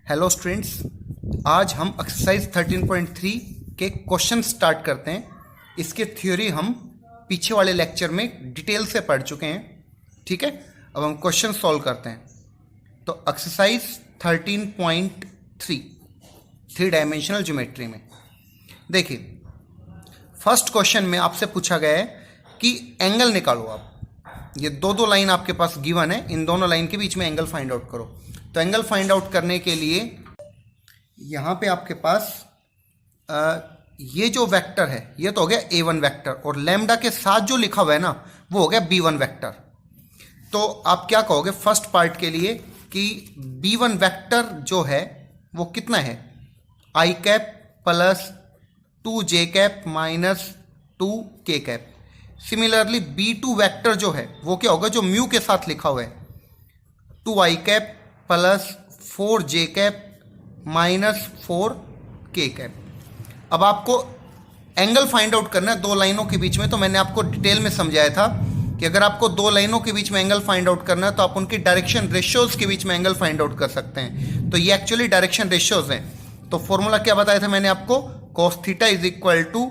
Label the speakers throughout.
Speaker 1: Hello students, आज हम exercise 13.3 के क्वेश्चन स्टार्ट करते हैं। इसके थ्योरी हम पीछे वाले लेक्चर में डिटेल से पढ़ चुके हैं। ठीक है, अब हम क्वेश्चन सॉल्व करते हैं। तो एक्सरसाइज 13.3 थ्री डायमेंशनल ज्योमेट्री में देखिए, फर्स्ट क्वेश्चन में आपसे पूछा गया है कि एंगल निकालो। आप ये दो लाइन आपके पास गिवन है, इन दोनों लाइन के बीच में एंगल फाइंड आउट करो। तो एंगल फाइंड आउट करने के लिए यहाँ पे आपके पास ये जो वेक्टर है ये तो हो गया a1 वेक्टर, और लैम्डा के साथ जो लिखा हुआ है ना वो हो गया b1 वेक्टर। तो आप क्या कहोगे फर्स्ट पार्ट के लिए कि b1 वेक्टर जो है वो कितना है, i cap plus 2j cap minus 2k cap. Similarly b2 vector जो है वो क्या होगा, जो म्यू के साथ लिखा हुआ है 2i cap plus 4j cap minus 4k cap. अब आपको एंगल फाइंड आउट करना है दो लाइनों के बीच में। तो मैंने आपको डिटेल में समझाया था कि अगर आपको दो लाइनों के बीच में एंगल फाइंड आउट करना है तो आप उनकी डायरेक्शन रेशियोज के बीच में एंगल फाइंड आउट कर सकते हैं। तो ये एक्चुअली डायरेक्शन रेशियोज हैं। तो फॉर्मूला क्या बताया था मैंने आपको, cos theta is equal to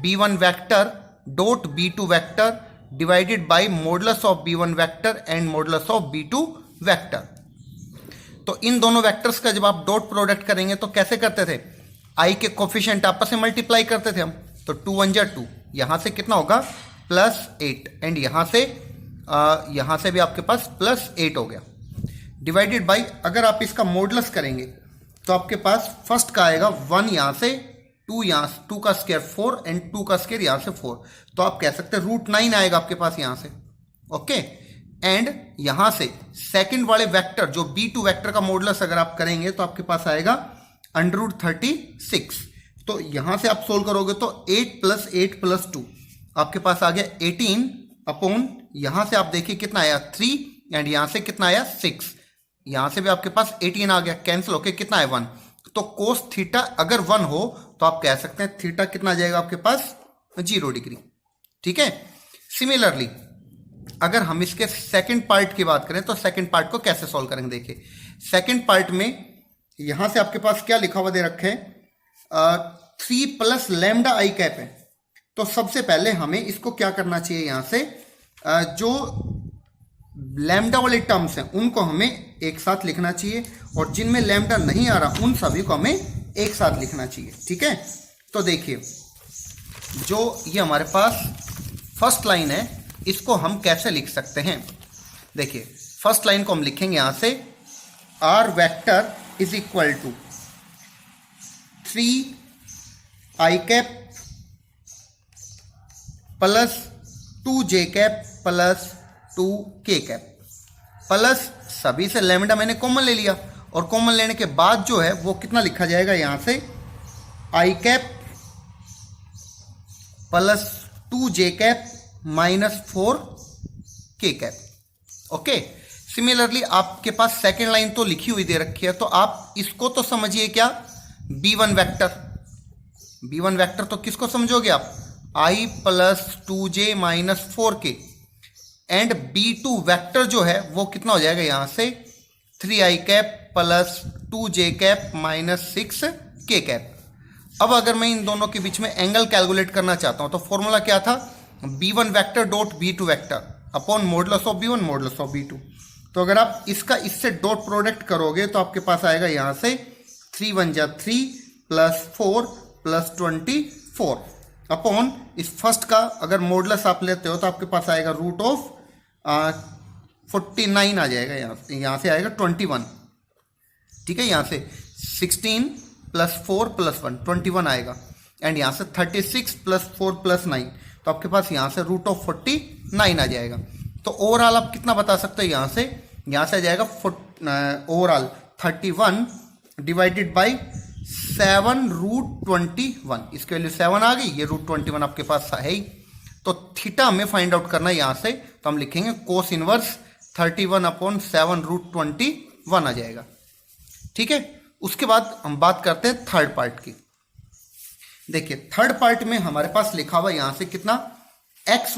Speaker 1: b1 vector dot b2 vector divided by modulus of b1 vector and modulus of b2 vector. तो इन दोनों वेक्टर्स का जब आप डॉट प्रोडक्ट करेंगे तो कैसे करते थे, आई के कोफिशिएंट आपस में मल्टीप्लाई करते थे हम। तो 2 1 जा 2, यहां से कितना होगा +8, एंड यहां से भी आपके पास +8 हो गया, डिवाइडेड बाई अगर आप इसका मॉडुलस करेंगे तो आपके पास फर्स्ट का आएगा 1 यहां से 2, यहां से 2 का स्क्वायर 4 एंड 2 का स्क्वायर यहां से 4। तो आप कह सकते हैं √9 आएगा आपके पास यहां से। ओके, एंड यहां से सेकंड वाले वेक्टर जो b2 वेक्टर का मॉडुलस अगर आप करेंगे तो आपके पास आएगा √36। तो यहां से आप सोल्व करोगे तो 8 + 8 + 2 आपके पास आ गया 18 अपॉन, यहां से आप देखिए कितना आया 3, एंड यहां से कितना आया 6, यहां से भी आपके पास 18 आ गया, कैंसिल होके कितना है 1। तो कोस थीटा अगर 1 हो तो आप कह सकते हैं थीटा कितना आ जाएगा आपके पास 0 डिग्री। ठीक है, सिमिलरली अगर हम इसके सेकंड पार्ट की बात करें तो सेकंड पार्ट को कैसे सॉल्व करेंगे। देखिए सेकंड पार्ट में यहां से आपके पास क्या लिखा हुआ दे रखे हैं 3 + लैम्डा आई कैप है। तो सबसे पहले हमें इसको क्या करना चाहिए, यहां से जो लैम्डा वाले टर्म्स हैं उनको हमें एक साथ लिखना चाहिए, और जिनमें लैम्डा नहीं आ रहा उन सभी को हमें एक साथ लिखना चाहिए। ठीक है, तो देखिए जो ये हमारे पास फर्स्ट लाइन है इसको हम कैसे लिख सकते हैं। देखिए फर्स्ट लाइन को हम लिखेंगे यहां से r vector is equal to 3i cap plus 2j cap plus 2k cap, plus सभी से लैम्डा मैंने कॉमन ले लिया, और कॉमन लेने के बाद जो है वो कितना लिखा जाएगा यहां से i cap plus 2j cap minus 4k cap. Okay, similarly आपके पास सेकेंड लाइन तो लिखी हुई दे रखी है, तो आप इसको तो समझिए क्या b1 वेक्टर तो किसको समझोगे आप, i plus 2j minus 4k, and b2 vector जो है वो कितना हो जाएगा यहां से 3i cap plus 2j cap minus 6k cap. अब अगर मैं इन दोनों के बीच में एंगल कैलकुलेट करना चाहता हूं तो फॉर्मूला क्या था, b1 vector dot b2 vector upon modulus of b1 modulus of b2। तो अगर आप इसका इससे डॉट प्रोडक्ट करोगे तो आपके पास आएगा यहां से 3 1 जा 3 प्लस 4 प्लस 24 अपॉन इस फर्स्ट का अगर मॉडुलस आप लेते हो तो आपके पास आएगा √49 आ जाएगा, यहां से आएगा 21। ठीक है, यहां से 16 + 4 + 1 21 आएगा, एंड यहां से 36 + 4 + 9 तो आपके पास यहां से √49 आ जाएगा। तो ओवरऑल आप कितना बता सकते हो, यहां से आ जाएगा ओवरऑल 31 डिवाइडेड बाई 7 √21, इसके वैल्यू 7 आ गई, ये √21 आपके पास है ही। तो थीटा हमें फाइंड आउट करना है यहां से, तो हम लिखेंगे कोस इनवर्स 31/7 √21 आ जाएगा। ठीक है, उसके बाद हम बात करते हैं थर्ड पार्ट की। देखिए थर्ड पार्ट में हमारे पास लिखा हुआ यहां से कितना x -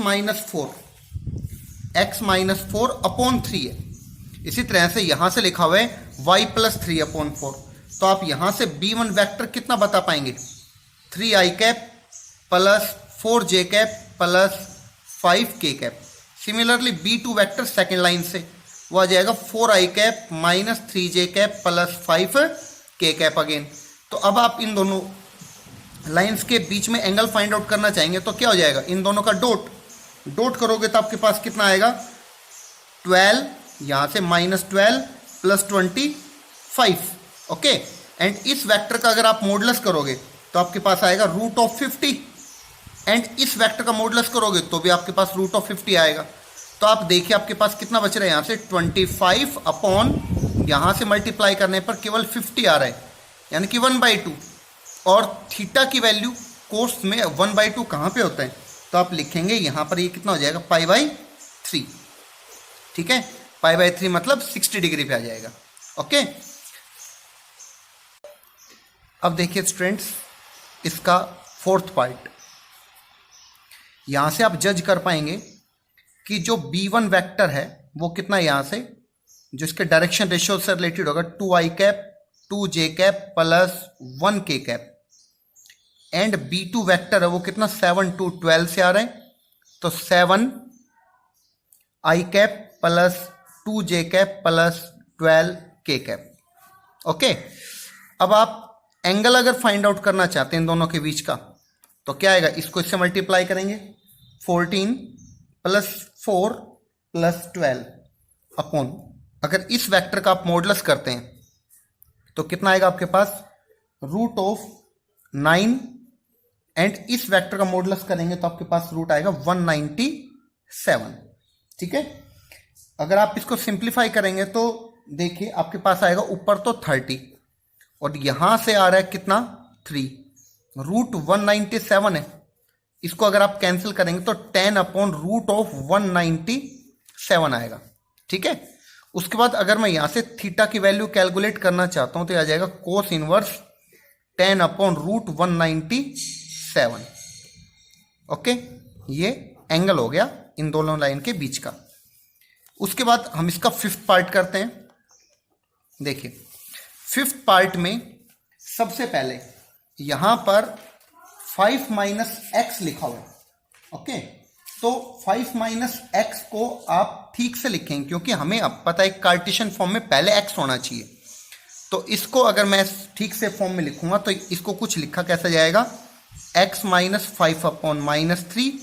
Speaker 1: 4 अपॉन 3 है। इसी तरह से यहां से लिखा हुआ है y प्लस 3/4, तो आप यहां से b1 वेक्टर कितना बता पाएंगे, 3i cap plus 4j cap plus 5k cap. Similarly b2 vector second line से वो आ जाएगा 4i cap minus 3j cap plus 5k cap again. तो अब आप इन दोनों लाइंस के बीच में एंगल फाइंड आउट करना चाहेंगे तो क्या हो जाएगा, इन दोनों का डॉट करोगे तो आपके पास कितना आएगा 12, यहां से -12 प्लस 25। ओके, एंड इस वेक्टर का अगर आप मॉडुलस करोगे तो आपके पास आएगा √50, एंड इस वेक्टर का मॉडुलस करोगे तो भी आपके पास √50 आएगा। तो आप देखिए आपके पास कितना बच रहा है, यहां से 25 अपॉन यहां से मल्टीप्लाई करने पर केवल 50 आ रहा है, यानी कि 1/2। और थीटा की वैल्यू कोस में 1/2 कहाँ पे होता है, तो आप लिखेंगे यहाँ पर ये कितना हो जाएगा π/3। ठीक है, π/3 मतलब 60 डिग्री पे आ जाएगा। ओके, अब देखिए स्टूडेंट्स इसका फोर्थ पार्ट, यहां से आप जज कर पाएंगे कि जो b1 वेक्टर है वो कितना यहाँ से जो इसके डायरेक्शन रेशियो से रिलेटेड होगा 2i cap 2j cap plus 1k cap, and b2 vector है वो कितना 7 to 12 से आ रहा है, तो 7i cap plus 2j cap plus 12k cap. Okay, अब आप एंगल अगर फाइंड आउट करना चाहते हैं इन दोनों के बीच का तो क्या आएगा, इसको इससे मल्टीप्लाई करेंगे 14 प्लस 4 प्लस 12 अपॉन, अगर इस वेक्टर का आप मॉडुलस करते हैं तो कितना आएगा आपके पास √9, एंड इस वेक्टर का मॉडुलस करेंगे तो आपके पास रूट आएगा 197। ठीक है, अगर आप इसको सिंप्लीफाई करेंगे तो देखिए आपके पास आएगा ऊपर तो 30 और यहां से आ रहा है कितना 3, √197 है, इसको अगर आप कैंसिल करेंगे तो 10/√197 आएगा। ठीक है, उसके बाद अगर मैं यहां से थीटा की वैल्यू कैलकुलेट करना चाहता हूं तो आ जाएगा कोस इनवर्स 10/√197। ओके, ये एंगल हो गया इन दोनों लाइन के बीच का। उसके बाद हम इसका फिफ्थ पार्ट करते हैं। देखिए फिफ्थ पार्ट में सबसे पहले यहां पर 5 - x लिखा हुआ है। ओके, तो 5 - x को आप ठीक से लिखें क्योंकि हमें अब पता है कार्टेशियन फॉर्म में पहले x होना चाहिए, तो इसको अगर मैं ठीक से फॉर्म में लिखूंगा तो इसको कुछ लिखा कैसे जाएगा, x - 5/-3,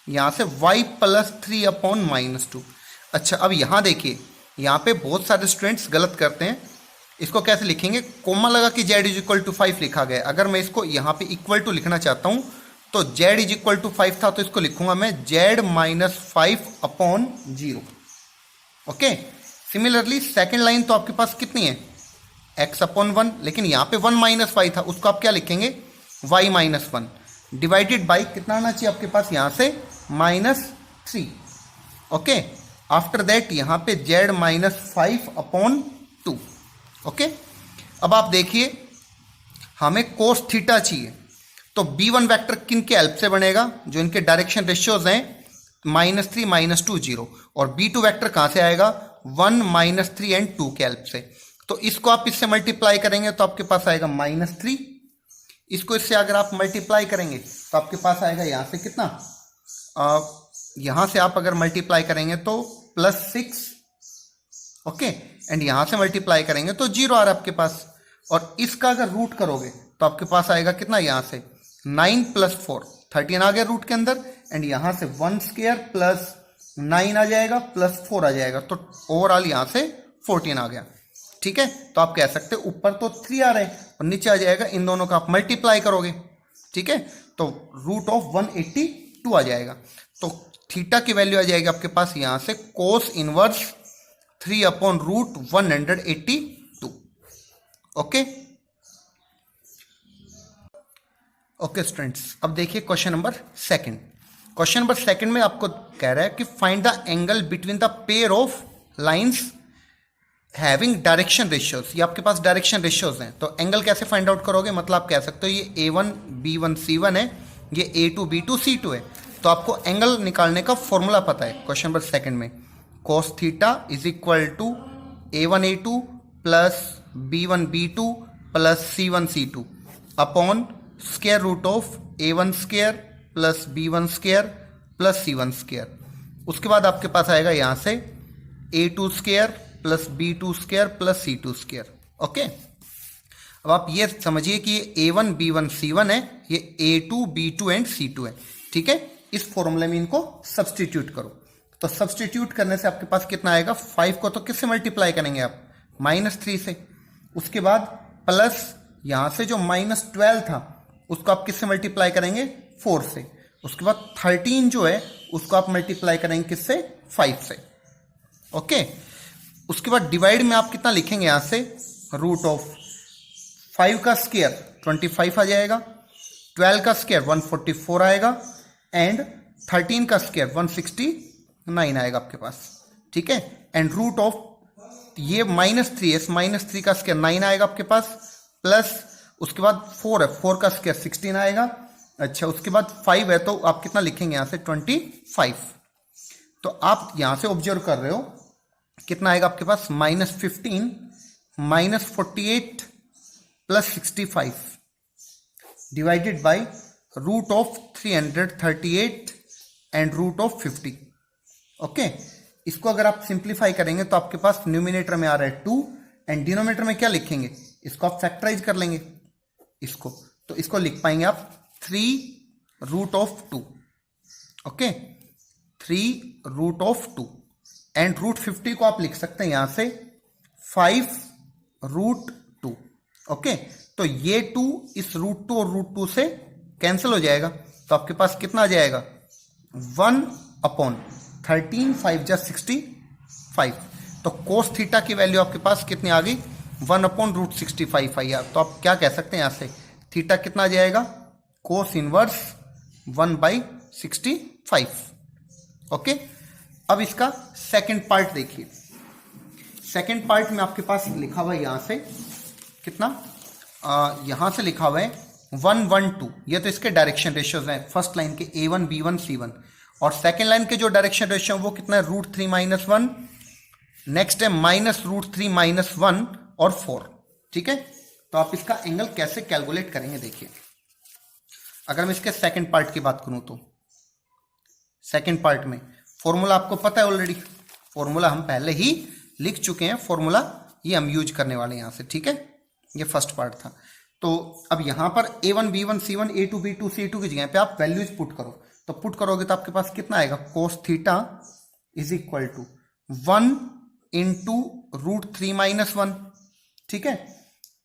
Speaker 1: यहां से y + 3/-2। अच्छा, अब यहां देखिए यहां पे बहुत सारे स्टूडेंट्स गलत करते हैं, इसको कैसे लिखेंगे, कोमा लगा कि z = 5 लिखा गया। अगर मैं इसको यहां पे इक्वल टू लिखना चाहता हूं तो z = 5 था तो इसको लिखूंगा मैं z - 5/0। Okay, similarly second line तो आपके पास कितनी है x/1, लेकिन यहां पे 1 - y था, उसको आप क्या लिखेंगे y - 1 डिवाइडेड बाई कितना आना चाहिए आपके पास यहां से -3। ओके, आफ्टर दैट यहां पे z - 5/2। ओके, अब आप देखिए हमें कोस थीटा चाहिए तो b1 वेक्टर किन के हेल्प से बनेगा, जो इनके डायरेक्शन रेशियोज हैं -3 -2 0, और b2 वेक्टर कहां से आएगा 1 -3 एंड 2 के हेल्प से। तो इसको आप इससे मल्टीप्लाई करेंगे तो आपके पास आएगा -3, इसको इससे अगर आप मल्टीप्लाई करेंगे तो आपके पास आएगा यहां से कितना, यहां से आप अगर मल्टीप्लाई करेंगे तो +6। ओके, एंड यहां से मल्टीप्लाई करेंगे तो 0 आ रहा है आपके पास, और इसका अगर रूट करोगे तो आपके पास आएगा कितना, यहां से 9 + 4 13 आ गया रूट के अंदर, एंड यहां से 1² + 9 आ जाएगा +4 आ जाएगा, तो ओवरऑल यहां से 14 आ गया। ठीक है, तो आप कह सकते हैं ऊपर तो 3 आ रहे हैं और नीचे आ जाएगा, इन दोनों का आप मल्टीप्लाई करोगे। ठीक है, तो √182 आ जाएगा, तो थीटा की वैल्यू आ जाएगी आपके पास यहां से cos inverse 3/√182। Okay okay students, अब देखिए question number second. Question number second में आपको कह रहा है कि find the angle between the pair of lines having direction ratios. ये आपके पास डायरेक्शन रेशियोज हैं, तो एंगल कैसे फाइंड आउट करोगे, मतलब आप कह सकते हो ये A1 B1 C1 है, ये A2 B2 C2 है, तो आपको एंगल निकालने का फॉर्मूला पता है। क्वेश्चन नंबर सेकंड में cos theta = A1 A2 plus B1 B2 plus C1 C2 upon square root of A1 square plus B1 square plus C1 square. उसके बाद आपके पास आएगा यहाँ से A2 square plus B2 square plus C2 square. Okay, अब आप ये समझिए कि ये A1 B1 C1 है, ये A2 B2 एंड C2 है। ठीक है, इस फॉर्मूले में इनको सब्सटीट्यूट करो। तो सब्सटीट्यूट करने से आपके पास कितना आएगा, 5 को तो किससे मल्टीप्लाई करेंगे आप, -3 से। उसके बाद प्लस यहां से जो -12 था उसको आप किससे मल्टीप्लाई करेंगे, 4 से। उसके बाद 13 जो है उसको आप मल्टीप्लाई करेंगे किससे, 5 से। ओके, उसके बाद डिवाइड में आप कितना लिखेंगे, यहां से रूट ऑफ 5 का स्क्वायर 25 आ जाएगा, 12 का स्क्वायर 144 आएगा एंड 13 का स्क्वायर 169 आएगा आपके पास। ठीक है, एंड रूट ऑफ ये -3 है, -3 का स्क्वायर 9 आएगा आपके पास, प्लस उसके बाद 4 है, 4 का स्क्वायर 16 आएगा। अच्छा, उसके बाद 5 है तो आप कितना लिखेंगे यहां से, 25। तो आप यहां से ऑब्जर्व कर रहे हो कितना आएगा आपके पास, -15 -48 plus 65 divided by root of 338 and root of 50। Okay, इसको अगर आप सिंप्लीफाई करेंगे तो आपके पास न्यूमिनेटर में आ रहा है 2 एंड डिनोमिनेटर में क्या लिखेंगे, इसको आप फैक्टराइज कर लेंगे इसको, तो इसको लिख पाएंगे आप 3 root of 2। Okay, 3 root of 2 and root 50 को आप लिख सकते हैं यहां से 5 रूट 2। ओके, तो ये 2 इस रूट 2 और रूट 2 से कैंसिल हो जाएगा, तो आपके पास कितना आ जाएगा, 1/13, 5 जा 65। तो कोस थीटा की वैल्यू आपके पास कितनी आ गई, 1/√65 आई। तो आप क्या कह सकते हैं यहां से, थीटा कितना आ जाएगा, कोस इनवर्स 1/65। ओके, अब इसका सेकंड पार्ट देखिए। सेकंड पार्ट में आपके पास लिखा हुआ है यहां से कितना, यहां से लिखा हुआ है 1 1 2। ये तो इसके डायरेक्शन रेशियोज हैं फर्स्ट लाइन के A1 B1 C1, और सेकंड लाइन के जो डायरेक्शन रेशियो वो कितना है, √3 - 1, नेक्स्ट है -√3 - 1 और 4। ठीक है, तो आप इसका एंगल कैसे कैलकुलेट करेंगे देखिए। अगर मैं इसके सेकंड पार्ट की बात करूं तो सेकंड पार्ट में फॉर्मूला आपको पता है ऑलरेडी, फॉर्मूला हम पहले ही लिख चुके हैं, फॉर्मूला ये हम यूज करने वाले हैं यहां से। ठीक है, ये फर्स्ट पार्ट था। तो अब यहां पर A1 B1 C1 A2 B2 C2 की जगह पे आप वैल्यूज पुट करो, तो पुट करोगे तो आपके पास कितना आएगा, cos theta is equal to 1 into √3 - 1। ठीक है,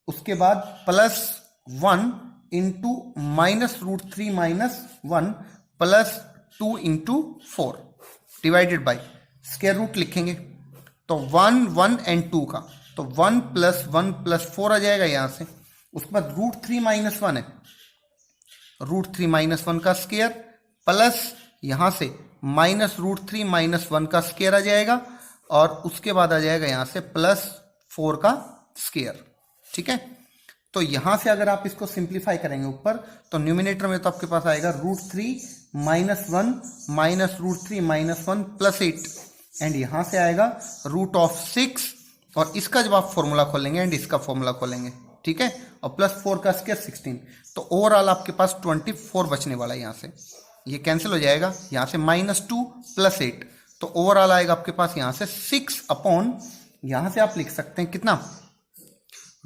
Speaker 1: उसके बाद plus 1 into -√3 - 1 plus 2 into 4 divided by square root लिखेंगे, तो 1 1 एंड 2 का, तो 1 + 1 + 4 आ जाएगा यहां से। उसके बाद √3 - 1 है, √3 - 1 का स्क्वायर प्लस यहां से -√3 - 1 का स्क्वायर आ जाएगा, और उसके बाद आ जाएगा यहां से +4 का स्क्वायर। ठीक है, तो यहां से अगर आप इसको सिंप्लीफाई करेंगे ऊपर, तो न्यूमिनेटर में तो आपके पास आएगा √3 - 1 -√3 - 1 +8 एंड यहां से आएगा √6, और इसका जब आप फॉर्मूला खोलेंगे एंड इसका फॉर्मूला खोलेंगे। ठीक है, और +4 का स्क्वायर 16, तो ओवरऑल आपके पास 24 बचने वाला है। यहां से ये कैंसिल हो जाएगा, यहां से -2 + 8, तो ओवरऑल आएगा आपके पास यहां से 6 अपॉन, यहां से आप लिख सकते हैं कितना,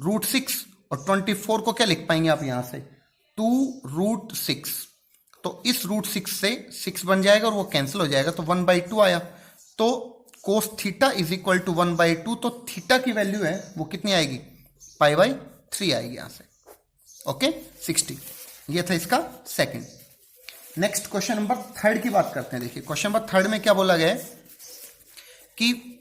Speaker 1: √6, और 24 को क्या लिख पाएंगे आप यहां से, 2√6। तो इस √6 से 6 बन जाएगा और वो कैंसिल हो जाएगा, तो 1/2 आया। तो cos theta is equal to 1/2, तो थीटा की वैल्यू है वो कितनी आएगी, π/3 आएगी यहां से। ओके, 60। ये था इसका सेकंड। नेक्स्ट क्वेश्चन नंबर 3 की बात करते हैं। देखिए क्वेश्चन नंबर 3 में क्या बोला गया है कि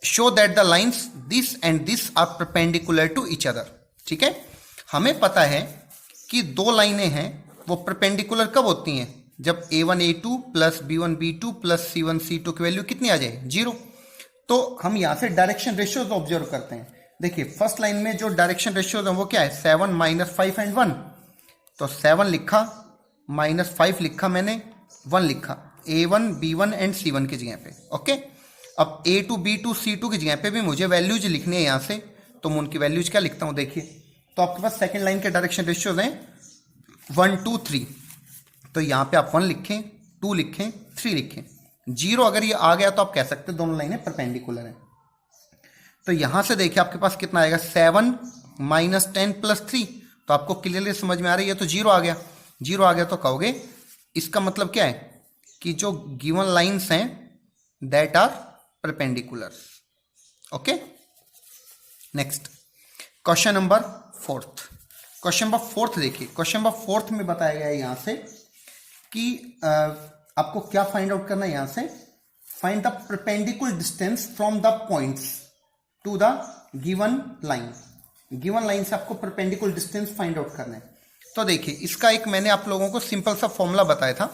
Speaker 1: show that the lines this and this are perpendicular to each other. ठीक है, हमें पता है कि दो लाइनें हैं वो परपेंडिकुलर कब होती हैं, जब A1 A2 plus B1 B2 plus C1 C2 की वैल्यू कितनी आ जाए, 0। तो हम यहां से डायरेक्शन रेशियोज ऑब्जर्व करते हैं। देखिए फर्स्ट लाइन में जो डायरेक्शन रेशियोज है वो क्या है, 7 -5 एंड 1। तो 7 लिखा, -5 लिखा मैंने, 1 लिखा, A1 B1 एंड C1 की जगह पे। ओके, अब A two B two C two की जगह पे भी मुझे वैल्यूज लिखनी है यहाँ से, तो मैं उनकी वैल्यूज क्या लिखता हूँ देखिए। तो आपके पास सेकंड लाइन के डायरेक्शन रेशियोज हैं 1 2 3, तो यहाँ पे आप 1 लिखें, 2 लिखें, 3 लिखें। 0 अगर ये आ गया तो आप कह सकते हैं दोनों लाइनें परपेंडिकुलर हैं। तो यहाँ से देखिए आपके पास कितना आएगा 7 माइनस 10 प्लस 3, तो आपको क्लियरली समझ में आ रही है। तो 0 आ गया, 0 आ गया तो कहोगे इसका मतलब क्या है कि जो गिवन लाइंस हैं that are perpendicular. Okay, next question number 4। Question number 4 देखिए, क्वेश्चन नंबर 4 में बताया गया है यहां से कि आपको क्या फाइंड आउट करना है। यहां से find the perpendicular distance from the points to the given line. Given line से आपको परपेंडिकुलर डिस्टेंस फाइंड आउट करना है। तो देखिए इसका एक मैंने आप लोगों को सिंपल सा फॉर्मूला बताया था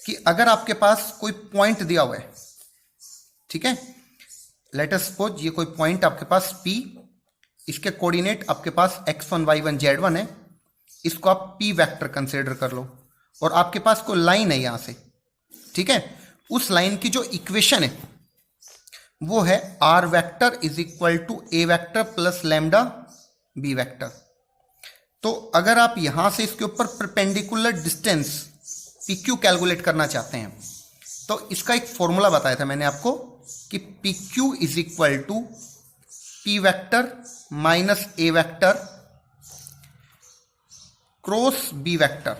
Speaker 1: कि अगर आपके पास कोई पॉइंट दिया हुआ है, ठीक है, लेट अस सपोज ये कोई पॉइंट आपके पास P, इसके कोऑर्डिनेट आपके पास x1 y1 z1 है, इसको आप P वेक्टर कंसीडर कर लो, और आपके पास कोई लाइन है यहां से, ठीक है, उस लाइन की जो इक्वेशन है वो है r vector is equal to a vector plus lambda b vector. तो अगर आप यहां से इसके ऊपर परपेंडिकुलर डिस्टेंस PQ कैलकुलेट करना चाहते हैं तो इसका एक फॉर्मूला बताया था मैंने आपको कि PQ is equal to P vector minus A vector cross B vector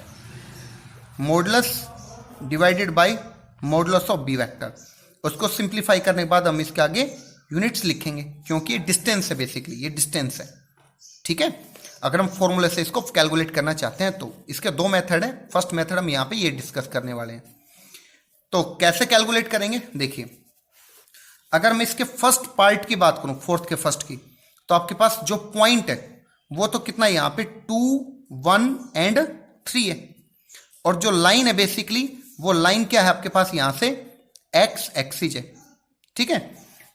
Speaker 1: modulus divided by modulus of B vector. उसको सिंप्लीफाई करने के बाद हम इसके आगे यूनिट्स लिखेंगे क्योंकि ये डिस्टेंस है, बेसिकली ये डिस्टेंस है, ठीक है। अगर हम फॉर्मूले से इसको कैलकुलेट करना चाहते हैं तो इसके दो मेथड है। फर्स्ट मेथड हम यहाँ पे ये डिस्कस करने वाले हैं। तो कैसे कैलकुलेट करेंगे देखिए, अगर मैं इसके फर्स्ट पार्ट की बात करूं, फोर्थ के फर्स्ट की, तो आपके पास जो पॉइंट है वो तो कितना है यहाँ पे 2 1 एंड 3 है, और जो लाइन है बेसिकली वो लाइन क्या है आपके पास यहाँ से एक्स एक्सिस है, ठीक है।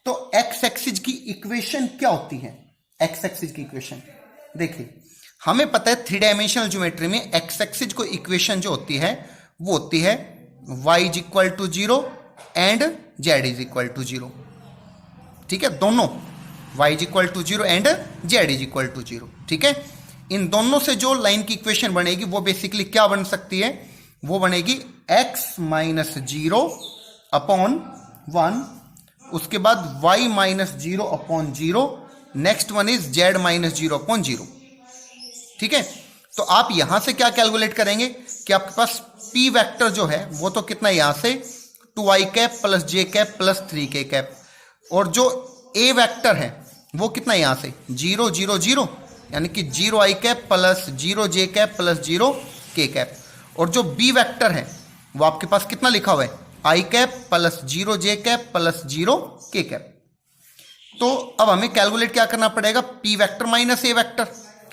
Speaker 1: तो एक्स एक्सिस की इक्वेशन क्या होती है? एक्स एक्सिस की इक्वेशन देखिए, हमें पता है 3 डायमेंशनल ज्योमेट्री में एक्स एक्सिस को इक्वेशन जो होती है वो होती है y is equal to 0 and z is equal to 0, ठीक है। दोनों y is equal to 0 and z is equal to 0, ठीक है। इन दोनों से जो लाइन की इक्वेशन बनेगी वो बेसिकली क्या बन सकती है? वो बनेगी x माइनस 0 अपॉन 1, उसके बाद y minus 0 upon 0, next one is z minus 0 upon 0, ठीक है। तो आप यहां से क्या कैलकुलेट करेंगे कि आपके पास p वेक्टर जो है वो तो कितना है यहां से 2i cap plus j cap plus 3k cap, और जो a वेक्टर है वो कितना है यहां से 0 0 0, यानी कि 0i cap plus 0j cap plus 0k cap, और जो b वेक्टर है वो आपके पास कितना लिखा हुआ है i cap plus 0j cap plus 0k cap. तो अब हमें कैलकुलेट क्या करना पड़ेगा? p vector minus a vector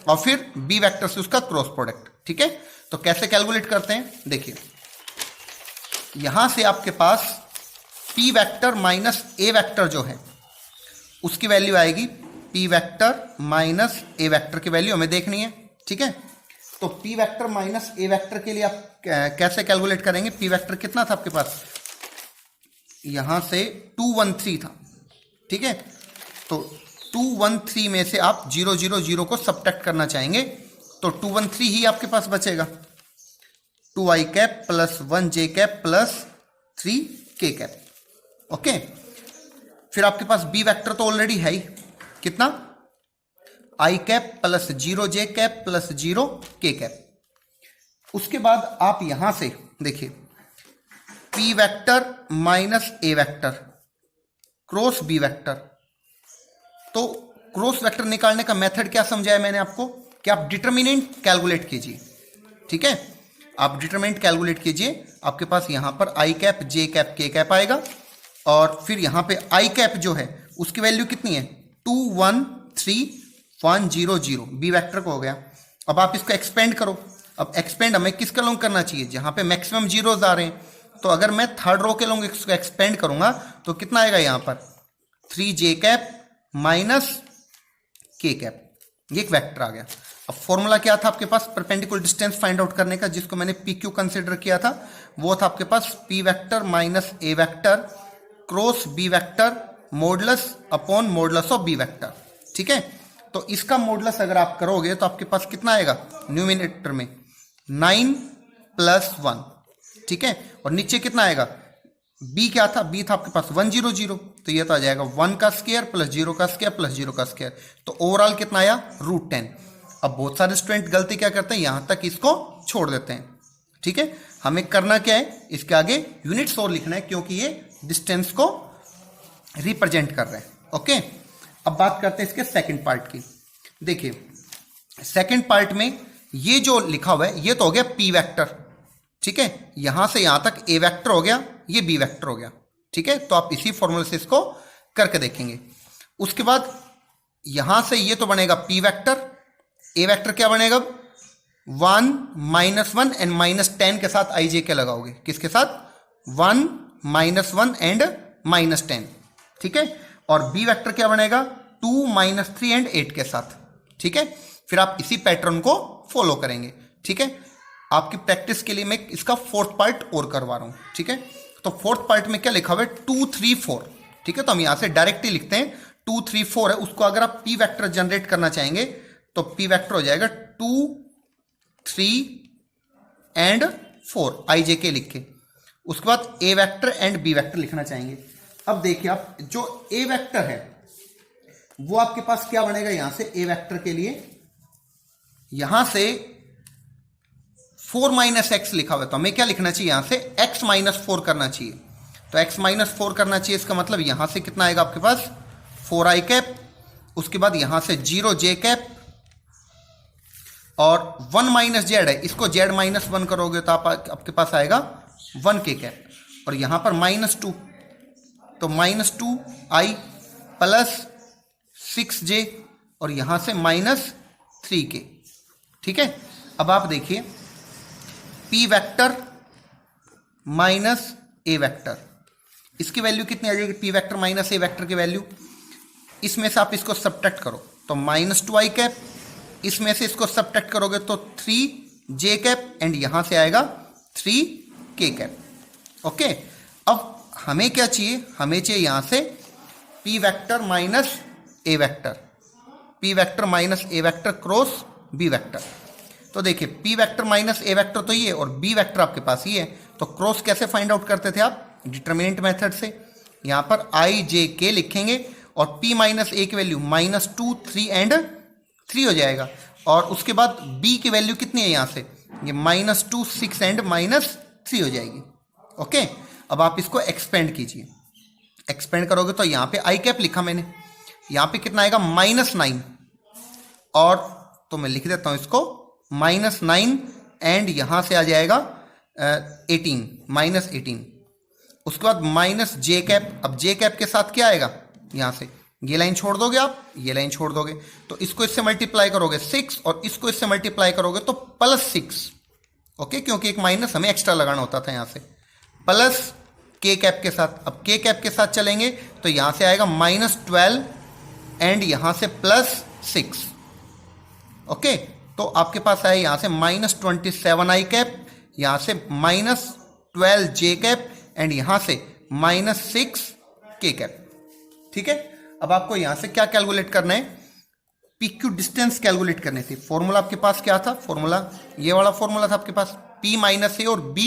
Speaker 1: और फिर b वेक्टर से उसका क्रॉस प्रोडक्ट, ठीक है। तो कैसे कैलकुलेट करते हैं देखिए, यहां से आपके पास p vector minus a vector जो है उसकी वैल्यू आएगी p vector minus a vector की वैल्यू हमें देखनी है, ठीक है। तो p vector minus a vector के लिए आप कैसे कैलकुलेट करेंगे? p वेक्टर कितना था आपके पास? यहां से 2 1 3 था, ठीक है। तो 2 1 3 में से आप 0 0 0 को सब्ट्रैक्ट करना चाहेंगे तो 2 1 3 ही आपके पास बचेगा, 2i cap plus 1j cap plus 3k cap, okay. फिर आपके पास b वेक्टर तो ऑलरेडी है ही, कितना i cap plus 0j cap plus 0k cap. उसके बाद आप यहां से देखिए p vector minus a vector cross b vector. तो क्रॉस वेक्टर निकालने का मेथड क्या समझाया मैंने आपको कि आप डिटर्मिनेंट कैलकुलेट कीजिए, ठीक है। आप डिटर्मिनेंट कैलकुलेट कीजिए, आपके पास यहां पर i cap j cap k cap आएगा, और फिर यहां पे i कैप जो है उसकी वैल्यू कितनी है 2 1 3 1 0 0, b वेक्टर को हो गया। अब आप इसको एक्सपेंड करो। अब एक्सपेंड हमें किसका लॉन्ग करना चाहिए? जहां पे मैक्सिमम जीरोज आ रहे हैं। तो अगर मैं थर्ड रो के लॉन्ग इसको एक्सपेंड करूंगा तो कितना आएगा यहां पर 3j cap minus k cap, ये एक वेक्टर आ गया। अब फॉर्मूला क्या था आपके पास परपेंडिकुलर डिस्टेंस फाइंड आउट करने का, जिसको मैंने PQ कंसीडर किया था? वो था आपके पास p vector minus a vector cross B vector modulus upon modulus of b vector. ठीक है, तो इसका मॉडुलस अगर आप करोगे तो आपके पास कितना आएगा न्यूमिनेटर में 9 + 1। ठीक है, और नीचे कितना आएगा, b क्या था, b था आपके पास 1 0 0, तो ये तो आ जाएगा 1 का स्क्वायर प्लस 0 का स्क्वायर प्लस 0 का स्क्वायर, तो ओवरऑल कितना आया √10। अब बहुत सारे स्टूडेंट गलती क्या करते हैं, यहां तक इसको छोड़ देते हैं। ठीक है, हमें करना क्या है, इसके आगे यूनिट्स और लिखना है क्योंकि ये डिस्टेंस को रिप्रेजेंट कर रहे हैं। ओके, अब बात करते हैं इसके सेकंड पार्ट की। देखिए सेकंड पार्ट में ये जो लिखा हुआ है ये तो हो गया p वेक्टर। ठीक है, यहां से यहां तक a वेक्टर हो गया, ये b वेक्टर हो गया। ठीक है, तो आप इसी फॉर्मूले से इसको करके देखेंगे। उसके बाद यहां से ये तो बनेगा p वेक्टर, a वेक्टर क्या बनेगा 1 -1 एंड -10 के साथ i j के लगाओगे, किसके साथ 1 -1 एंड -10। ठीक है, और b वेक्टर क्या बनेगा 2 -3 एंड 8 के साथ। ठीक है, फिर आप इसी पैटर्न को फॉलो करेंगे। ठीक है, आपकी प्रैक्टिस के लिए मैं इसका फोर्थ पार्ट और करवा रहा हूं। ठीक है, तो फोर्थ पार्ट में क्या लिखा हुआ है 2 3 4। ठीक है, तो हम यहां से डायरेक्टली लिखते हैं 2 3 4 है, उसको अगर आप p वेक्टर जनरेट करना चाहेंगे तो p वेक्टर हो जाएगा 2 3 एंड 4 i j k लिख के। उसके बाद a vector and b vector लिखना चाहेंगे। अब देखिए आप जो a वेक्टर है वो आपके पास क्या बनेगा, यहां से a वेक्टर के लिए यहां से 4 - x लिखा हुआ है, तो हमें क्या लिखना चाहिए, यहां से x - 4 करना चाहिए। तो x - 4 करना चाहिए, इसका मतलब यहां से कितना आएगा आपके पास 4i कैप, उसके बाद यहां से 0j कैप और 1 - z है, इसको z -1 करोगे तो आपके पास आएगा 1k कैप, और यहां पर -2 तो -2i प्लस 6j और यहां से -3k। ठीक है, अब आप देखिए p vector minus a vector, इसकी वैल्यू कितनी आ जाएगी, p vector minus a vector की वैल्यू, इसमें से आप इसको सब्ट्रैक्ट करो तो -2i कैप, इसमें से इसको सब्ट्रैक्ट करोगे तो 3j कैप एंड यहां से आएगा 3k कैप। ओके, अब हमें क्या चाहिए, हमें चाहिए यहां से p vector minus a vector, p vector minus a vector cross b vector. तो देखिए p vector minus a vector तो ये और b वेक्टर आपके पास ही है, तो क्रॉस कैसे फाइंड आउट करते थे आप, डिटरमिनेंट मेथड से। यहां पर i j k लिखेंगे और p माइनस a की वैल्यू -2 3 एंड 3 हो जाएगा, और उसके बाद b की वैल्यू कितनी है, यहां से ये -2 6 एंड -3 हो जाएगी। ओके, अब आप इसको एक्सपेंड कीजिए, एक्सपेंड करोगे तो यहां पे i कैप लिखा मैंने, यहां पे कितना आएगा -9, और तो मैं लिख देता हूं इसको -9 एंड यहां से आ जाएगा 18 -18। उसके बाद -j कैप, अब j कैप के साथ क्या आएगा, यहां से ये लाइन छोड़ दोगे आप, ये लाइन छोड़ दोगे तो इसको इससे मल्टीप्लाई करोगे 6 और इसको इससे मल्टीप्लाई करोगे तो +6। ओके, क्योंकि एक माइनस हमें एक्स्ट्रा लगाना होता था, यहां से प्लस k कैप के साथ। अब k कैप के साथ चलेंगे तो यहां से आएगा -12 एंड यहां से +6। ओके, तो आपके पास आया यहां से -27i कैप, यहां से -12j कैप एंड यहां से -6k कैप। ठीक है, अब आपको यहां से क्या कैलकुलेट करना है, PQ डिस्टेंस कैलकुलेट करने थी। फॉर्मूला आपके पास क्या था, फॉर्मूला ये वाला फॉर्मूला था आपके पास, P माइनस A और B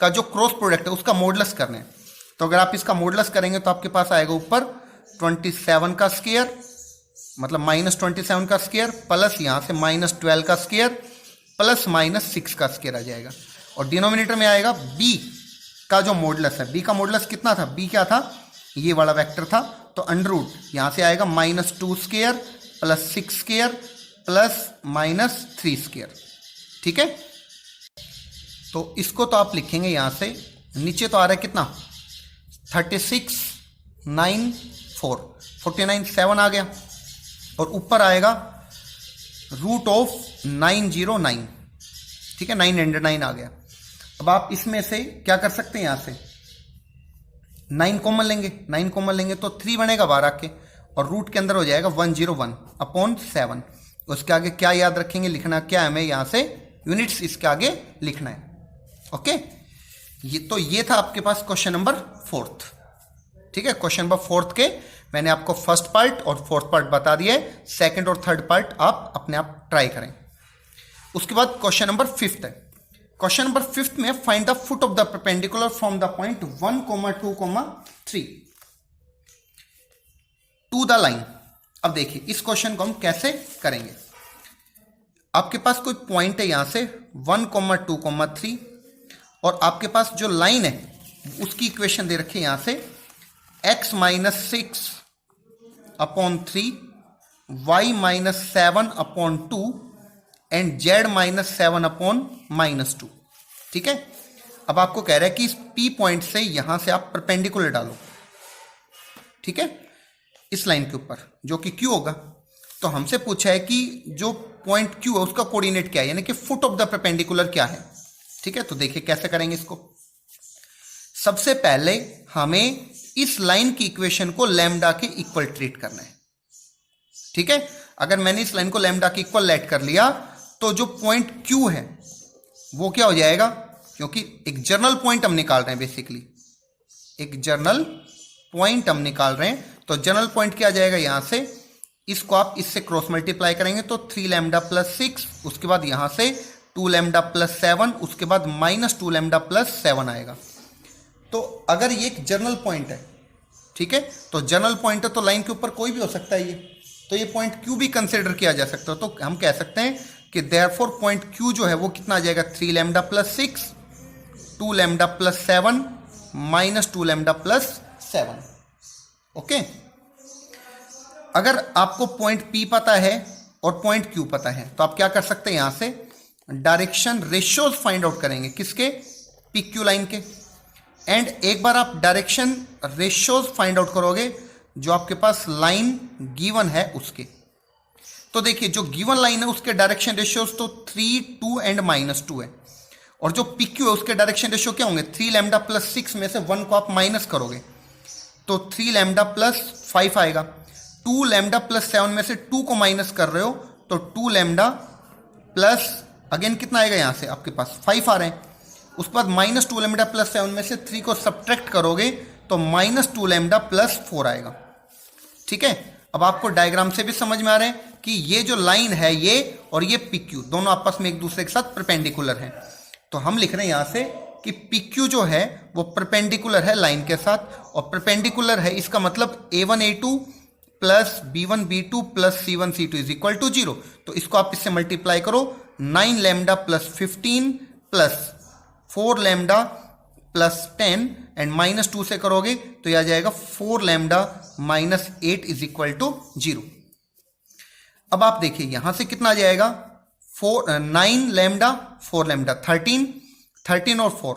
Speaker 1: का जो क्रॉस प्रोडक्ट है उसका मॉडुलस करना है। तो अगर आप इसका मॉडुलस करेंगे तो आपके पास आएगा ऊपर 27 का स्क्वायर, मतलब -27 का स्क्वायर प्लस यहाँ से -12 का स्क्वायर प्लस -6 का स्क्वायर आ जाएगा, और डिनोमिनेटर में आएगा b का जो मॉडुलस है। b का मॉडुलस कितना था, b क्या था, ये वाला वेक्टर था, तो अंडर रूट यहाँ से आएगा -2 square plus 6 square plus -3 square. ठीक है, तो इसको तो आप लिखेंगे यहाँ से, नीचे तो आ रहा है कितना 36 9 4 49 7 आ गया, और ऊपर आएगा √909। ठीक है, 909 आ गया। अब आप इसमें से क्या कर सकते हैं, यहां से 9 कॉमन लेंगे, 9 कॉमन लेंगे तो 3 बनेगा बाहर आके, और रूट के अंदर हो जाएगा 101/7। उसके आगे क्या याद रखेंगे, लिखना क्या है हमें, यहां से यूनिट्स इसके आगे लिखना है। ओके, ये था आपके पास क्वेश्चन नंबर 4। ठीक है, क्वेश्चन नंबर 4 के मैंने आपको फर्स्ट पार्ट और फोर्थ पार्ट बता दिया है, सेकंड और थर्ड पार्ट आप अपने आप ट्राई करें। उसके बाद क्वेश्चन नंबर 5 है। क्वेश्चन नंबर 5 में find the foot of the perpendicular from the point 1, 2, 3 to the line. अब देखिए इस क्वेश्चन को हम कैसे करेंगे। आपके पास कोई पॉइंट है यहां से 1, 2, 3 और आपके पास जो लाइन है उसकी इक्वेशन दे रखी है यहां से x - 6 upon 3, y - 7 upon 2 and z - 7 upon -2। ठीक है, अब आपको कह रहा है कि इस P पॉइंट से यहां से आप परपेंडिकुलर डालो, ठीक है, इस लाइन के ऊपर जो कि Q होगा। तो हमसे पूछा है कि जो पॉइंट Q है उसका कोऑर्डिनेट क्या है, यानी कि फुट ऑफ द परपेंडिकुलर क्या है। ठीक है, तो देखिए कैसे करेंगे इसको। सबसे पहले हमें इस लाइन की इक्वेशन को लैम्डा के इक्वल ट्रीट करना है। ठीक है, अगर मैंने इस लाइन को लैम्डा के इक्वल लेट कर लिया तो जो पॉइंट Q है वो क्या हो जाएगा, क्योंकि एक जर्नल पॉइंट हम निकाल रहे हैं, बेसिकली एक जर्नल पॉइंट हम निकाल रहे हैं। तो जनरल पॉइंट क्या आ जाएगा, यहां से इसको आप इससे क्रॉस मल्टीप्लाई करेंगे तो 3 लैम्डा प्लस 6, उसके बाद यहां से 2 लैम्डा प्लस 7, उसके बाद -2 लैम्डा प्लस 7 आएगा। तो अगर ये एक जर्नल पॉइंट है, ठीक है, तो जर्नल पॉइंट है तो लाइन के ऊपर कोई भी हो सकता है ये, तो ये पॉइंट Q भी कंसिडर किया जा सकता है। तो हम कह सकते हैं कि देयरफॉर पॉइंट Q जो है वो कितना आ जाएगा, 3 lambda plus 6, 2 lambda plus 7, -2 lambda plus 7। Okay, अगर आपको पॉइंट P पता है और पॉइंट Q पता है तो आप क्या कर सकते हैं, यहां से डायरेक्शन रेशियोज फाइंड आउट करेंगे, किसके, PQ लाइन के। एंड एक बार आप डायरेक्शन रेशियोज फाइंड आउट करोगे जो आपके पास लाइन गिवन है उसके, तो देखिए जो गिवन लाइन है उसके डायरेक्शन रेशियोज तो 3, 2 एंड -2 है, और जो PQ है उसके डायरेक्शन रेशियो क्या होंगे, 3 लैम्डा प्लस 6 में से 1 को आप माइनस करोगे तो 3 लैम्डा प्लस 5 आएगा। 2 लैम्डा प्लस 7 में से 2 को माइनस कर रहे हो तो 2 लैम्डा प्लस अगेन कितना आएगा, यहां से आपके पास 5 आ रहे हैं। उसके बाद -2 लैम्डा प्लस 7 में से 3 को सब्ट्रैक्ट करोगे तो -2 लैम्डा प्लस 4 आएगा। ठीक है, अब आपको डायग्राम से भी समझ में आ रहा है कि ये जो लाइन है ये और ये PQ दोनों आपस में एक दूसरे के साथ परपेंडिकुलर हैं। तो हम लिख रहे हैं यहां से कि PQ जो है वो परपेंडिकुलर है लाइन के साथ, और परपेंडिकुलर है इसका मतलब A1 A2 plus B1 B2 plus C1 C2 is equal to 0। तो इसको आप इससे मल्टीप्लाई करो, 9 lambda plus 15 plus 4 lambda plus 10 and -2 से करोगे तो यह आ जाएगा 4 लैम्डा -8 इज इक्वल टू 0। अब आप देखिए यहां से कितना आ जाएगा, 9 लैम्डा 4 लैम्डा 13 और 4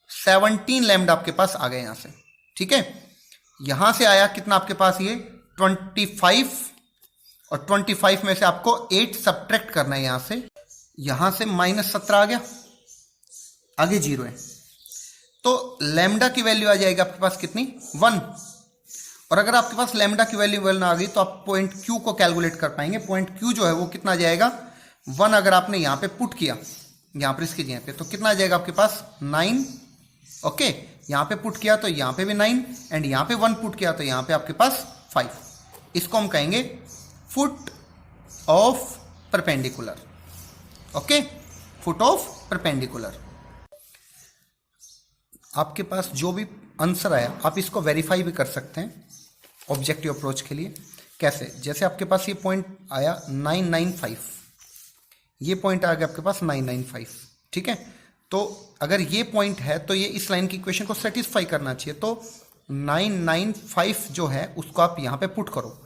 Speaker 1: 17 लैम्डा आपके पास आ गए यहां से। ठीक है, यहां से आया कितना आपके पास, ये 25, और 25 में से आपको 8 सब्ट्रैक्ट करना है, यहां से -17 आ गया, आगे 0 है, तो लैम्डा की वैल्यू आ जाएगी आपके पास कितनी, 1। और अगर आपके पास लैम्डा की वैल्यू 1 आ गई तो आप पॉइंट Q को कैलकुलेट कर पाएंगे। पॉइंट Q जो है वो कितना आ जाएगा, 1 अगर आपने यहां पे पुट किया, यहां पर इसकी जगह पे, तो कितना आ जाएगा आपके पास 9। ओके, यहां पे पुट किया तो यहां पे भी 9 एंड यहां पे 1 पुट किया तो यहां पे आपके पास 5। इसको हम कहेंगे foot of perpendicular. Okay, foot of perpendicular. आपके पास जो भी आंसर आया आप इसको वेरीफाई भी कर सकते हैं ऑब्जेक्टिव अप्रोच के लिए। कैसे, जैसे आपके पास ये पॉइंट आया 995, ये पॉइंट आ गया आपके पास 995। ठीक है, तो अगर ये पॉइंट है तो ये इस लाइन की इक्वेशन को सेटिस्फाई करना चाहिए, तो 995 जो है उसको आप यहाँ पे पुट करो।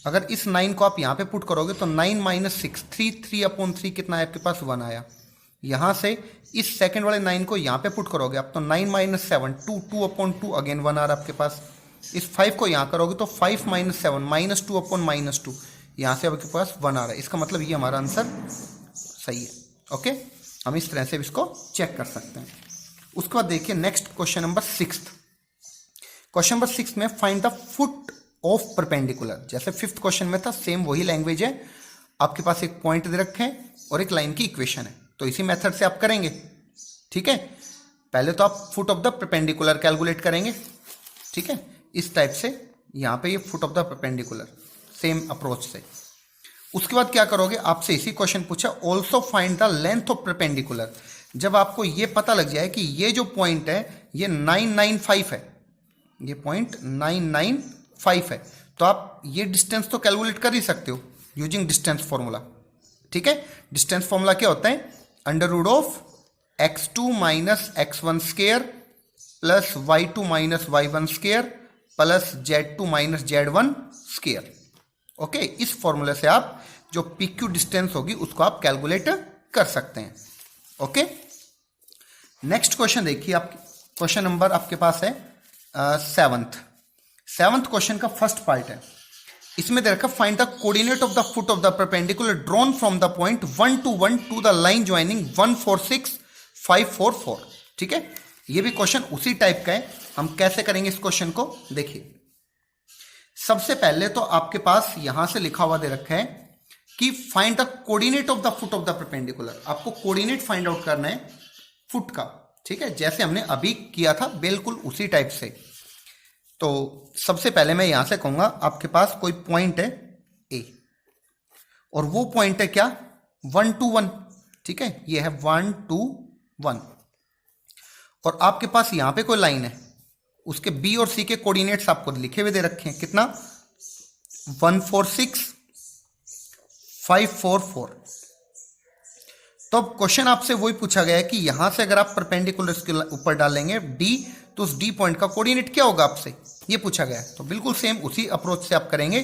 Speaker 1: अगर इस 9 को आप यहाँ पे पुट करोगे तो 9 - 6 3 अपॉन 3 कितना है आपके पास, 1 आया। यहाँ से इस सेकंड वाले 9 को यहाँ पे पुट करोगे आप तो 9 - 7 2 अपॉन 2 अगेन 1 आ रहा आपके पास। इस 5 को यहाँ करोगे तो 5 - 7 -2 अपॉन -2, यहाँ से आपके पास 1 आ रहा है। इसका मतलब ये हमारा आंसर सही है। ओके, हम इस तरह से इसको चेक कर सकते हैं। उसके बाद देखिए next question number 6। Question number 6 में find the foot of perpendicular. जैसे 5th क्वेश्चन में था सेम वही लैंग्वेज है, आपके पास एक पॉइंट दे रखे हैं और एक लाइन की इक्वेशन है, तो इसी मेथड से आप करेंगे। ठीक है, पहले तो आप foot of the perpendicular calculate करेंगे। ठीक है, इस टाइप से यहाँ पे ये foot of the perpendicular, same approach से। उसके बाद क्या करोगे, आपसे इसी क्वेश्चन पूछा also find the length of perpendicular. जब आपको ये पता लग जाए कि ये जो पॉइंट है ये 995 है, ये पॉइंट 995 है, तो आप ये डिस्टेंस तो कैलकुलेट कर ही सकते हो यूजिंग डिस्टेंस फॉर्मूला। ठीक है, डिस्टेंस फॉर्मूला क्या होता है, under root of x2 minus x1 square plus y2 minus y1 square plus z2 minus z1 square. Okay, इस फॉर्मूले से आप जो PQ डिस्टेंस होगी उसको आप कैलकुलेट कर सकते हैं। ओके, नेक्स्ट क्वेश्चन देखिए, आप क्वेश्चन नंबर आपके पास है सेवंथ क्वेश्चन का फर्स्ट पार्ट है। इसमें दे रखा find the coordinate of the foot of the perpendicular drawn from the point 1 to 1 to the line joining 146,544। ठीक है, ये भी क्वेश्चन उसी टाइप का है। हम कैसे करेंगे इस क्वेश्चन को, देखिए सबसे पहले तो आपके पास यहां से लिखा हुआ दे रखा है कि find the coordinate of the foot of the perpendicular. आपको कोऑर्डिनेट फाइंड आउट करना है फुट का। ठीक है, जैसे हमने अभी किया था बिल्कुल उसी टाइप से। तो सबसे पहले मैं यहां से कहूंगा आपके पास कोई पॉइंट है ए, और वो पॉइंट है क्या, 1 to 1। ठीक है, ये है 1 to 1, और आपके पास यहां पे कोई लाइन है, उसके बी और सी के कोऑर्डिनेट्स आपको लिखे हुए दे रखे हैं, कितना 146,544। तो अब क्वेश्चन आपसे वही पूछा गया है कि यहां से अगर आप परपेंडिकुलर के ऊपर डालेंगे डी, तो उस डी पॉइंट का कोऑर्डिनेट क्या होगा आपसे, ये पूछा गया है। तो बिल्कुल सेम उसी अप्रोच से आप करेंगे।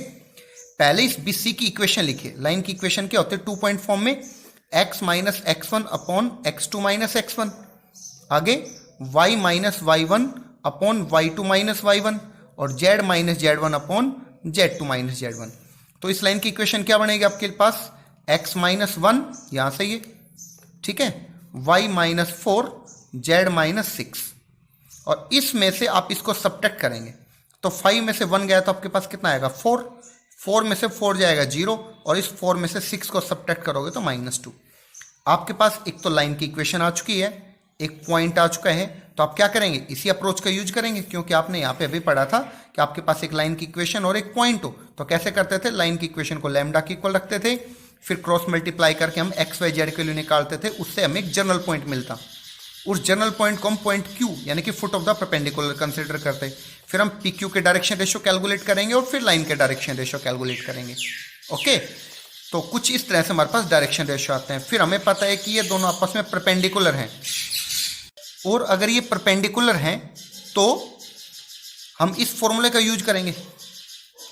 Speaker 1: पहले इस बी सी की इक्वेशन लिखिए। लाइन की इक्वेशन क्या होती है, 2 पॉइंट फॉर्म में, x minus x1 upon x2 minus x1, आगे y minus y1 upon y2 minus y1, और z minus z1 upon z2 minus z1। तो इस लाइन की इक्वेशन क्या बनेगी आपके पास, x माइनस 1 यहां से ये, ठीक है, y माइनस 4 z माइनस 6, और इसमें से आप इसको सब्ट्रैक्ट करेंगे तो 5 में से 1 गया तो आपके पास कितना आएगा 4, 4 में से 4 जाएगा 0, और इस 4 में से 6 को सब्ट्रैक्ट करोगे तो -2। आपके पास एक तो लाइन की इक्वेशन आ चुकी है, एक पॉइंट आ चुका है, तो आप क्या करेंगे, इसी अप्रोच का यूज करेंगे, क्योंकि आपने यहाँ पे अभी पढ़ा था कि आपके पास एक लाइन की इक्वेशन और एक पॉइंट हो। तो कैसे करते थे, लाइन की इक्वेशन को लैम्डा की इक्वल रखते थे, फिर क्रॉस मल्टीप्लाई करके हम एक्स वाई जेड के लिए निकालते थे, उससे हमें एक जनरल पॉइंट मिलता। उस जनरल पॉइंट को हम पॉइंट क्यू यानी कि foot of the perpendicular consider करते, फिर हम पी क्यू के डायरेक्शन रेशियो कैलकुलेट करेंगे और फिर लाइन के डायरेक्शन रेशियो कैलकुलेट करेंगे। ओके, तो कुछ इस तरह से हमारे पास डायरेक्शन रेशियो आते हैं। फिर हमें पता है कि ये दोनों आपस में परपेंडिकुलर हैं, और अगर ये परपेंडिकुलर हैं तो हम इस फॉर्मूले का यूज करेंगे,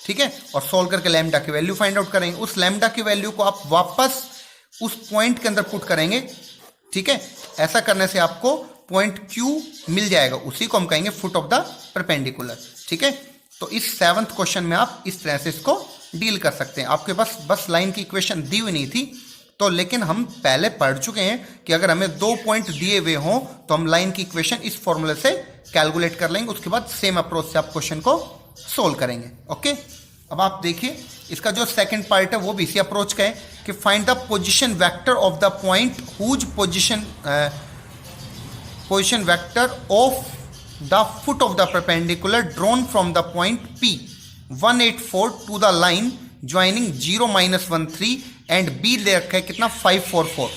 Speaker 1: ठीक है, और सोल्व करके लैम्डा की वैल्यू फाइंड आउट करेंगे। उस लैम्डा की वैल्यू को आप वापस उस पॉइंट के अंदर पुट करेंगे, ठीक है। ऐसा करने से आपको पॉइंट क्यू मिल जाएगा, उसी को हम कहेंगे फुट ऑफ द परपेंडिकुलर, ठीक है। तो इस 7th क्वेश्चन में आप इस तरह से इसको डील कर सकते हैं। आपके पास बस लाइन की इक्वेशन दी हुई नहीं थी, तो लेकिन हम पहले पढ़ चुके हैं कि अगर हमें 2 पॉइंट दिए हुए हों तो हम लाइन की इक्वेशन इस फॉर्मूले से कैलकुलेट कर लेंगे, उसके बाद सेम अप्रोच से आप क्वेश्चन को सोल्व करेंगे। ओके, अब आप देखिए इसका जो सेकंड पार्ट है वो भी इसी अप्रोच का है कि find the position vector of the point whose position vector of the foot of the perpendicular drawn from the point P 184 to the line joining 0-13 and B ले रखा है कितना 544।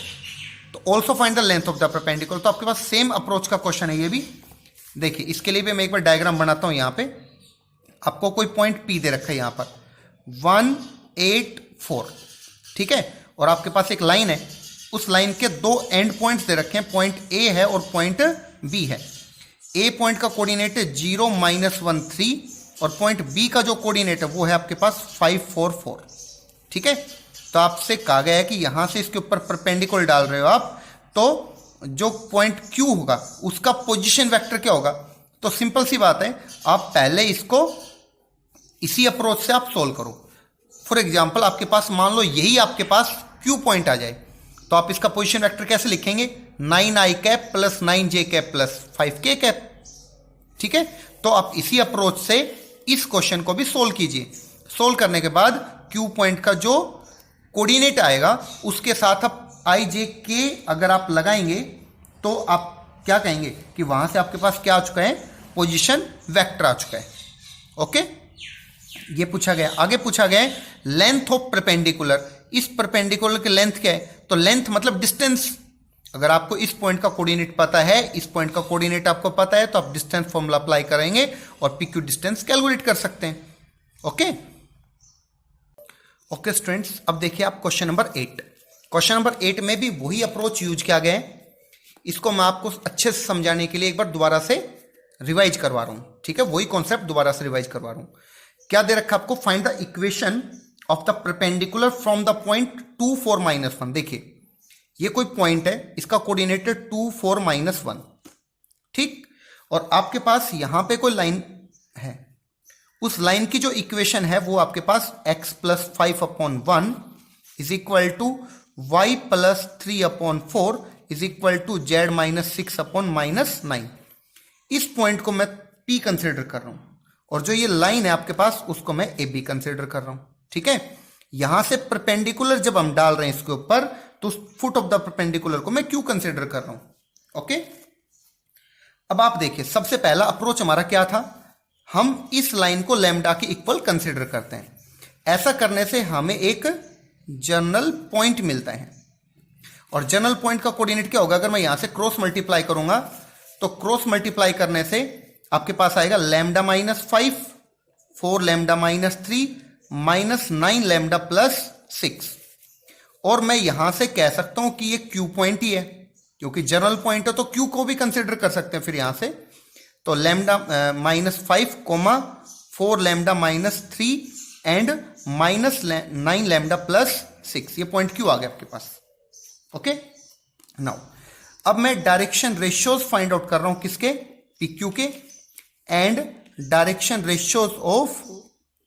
Speaker 1: तो also find the length of the perpendicular. तो आपके पास same approach का question है ये भी। देखिए इसके लिए भी मैं एक बार डायग्राम बनाता हूं। यहाँ पे आपको कोई पॉइंट P दे रखा है यहाँ पर 184, ठीक है, और आपके पास एक लाइन है, उस लाइन के 2 एंड पॉइंट्स दे रखे हैं, पॉइंट A है और पॉइंट B है। A पॉइंट का कोऑर्डिनेट है 0-13 और पॉइंट B का जो कोऑर्डिनेट है वो है आपके पास 544, ठीक है। तो आपसे कहा गया है कि यहां से इसके ऊपर परपेंडिकुलर डाल रहे हो आप, तो जो पॉइंट Q होगा उसका पोजीशन वेक्टर क्या होगा। तो सिंपल सी बात है, आप पहले इसको इसी अप्रोच से आप सोल्व करो। फॉर एग्जाम्पल आपके पास मान लो यही आपके पास Q पॉइंट आ जाए, तो आप इसका पोजीशन वेक्टर कैसे लिखेंगे, 9i cap plus 9j cap plus 5k cap, ठीक है। तो आप इसी अप्रोच से इस क्वेश्चन को भी सोल्व कीजिए। सोल्व करने के बाद Q पॉइंट का जो कोऑर्डिनेट आएगा उसके साथ आप i j k अगर आप लगाएंगे तो आप क्या कहेंगे कि वहां से आपके पास क्या आ चुका है, पोजीशन वेक्टर आ चुका है। ओके, ये पूछा गया। आगे पूछा गया लेंथ ऑफ परपेंडिकुलर। इस परपेंडिकुलर की लेंथ क्या है? तो लेंथ मतलब डिस्टेंस। अगर आपको इस पॉइंट का कोऑर्डिनेट पता है, इस पॉइंट का कोऑर्डिनेट आपको पता है, तो आप डिस्टेंस फॉर्मूला अप्लाई करेंगे और पीक्यू डिस्टेंस कैलकुलेट कर सकते हैं। ओके ओके स्टूडेंट्स, अब देखिए आप क्वेश्चन नंबर 8। क्वेश्चन नंबर 8 में भी वही अप्रोच यूज किया गया है। इसको मैं आपको अच्छे से समझाने के लिए एक बार दोबारा से रिवाइज करवा रहा हूं, ठीक है? वही कॉन्सेप्ट दोबारा से रिवाइज करवा रहा हूं। क्या दे रखा आपको? Find the equation of the perpendicular from the point 2 4 -1। देखिए ये कोई पॉइंट है, इसका कोऑर्डिनेट 2 4 -1, ठीक? और आपके पास यहां पे कोई लाइन है, उस लाइन की जो इक्वेशन है वो आपके पास x + 5/1 is equal to y + 3/4 is equal to z - 6/-9। इस पॉइंट को मैं P कंसिडर कर रहा हूं और जो ये लाइन है आपके पास उसको मैं AB कंसिडर कर रहा हूं, ठीक है? यहां से परपेंडिकुलर जब हम डाल रहे हैं इसके ऊपर, तो फुट ऑफ द परपेंडिकुलर को मैं Q कंसिडर कर रहा हूं। ओके, अब आप देखिए सबसे पहला अप्रोच हमारा क्या था? हम इस लाइन को लैम्डा के इक्वल कंसिडर करते हैं। ऐसा करने से हमें एक जनरल पॉइंट मिलता है और जनरल पॉइंट का कोऑर्डिनेट क्या होगा? अगर मैं यहां से क्रॉस मल्टीप्लाई करूंगा तो क्रॉस मल्टीप्लाई करने से आपके पास आएगा लैम्डा -5 4 लैम्डा -3 -9 लैम्डा +6। और मैं यहां से कह सकता हूं कि ये क्यू पॉइंट ही है, क्योंकि जनरल पॉइंट है तो क्यू को भी कंसिडर कर सकते हैं फिर यहां से। तो लैम्डा -5, 4 लैम्डा -3 एंड -9 लैम्डा +6, ये पॉइंट क्यू आ गया आपके पास। ओके, नाउ अब मैं डायरेक्शन रेशियोज फाइंड आउट कर रहा हूं किसके? PQ के, and direction ratios of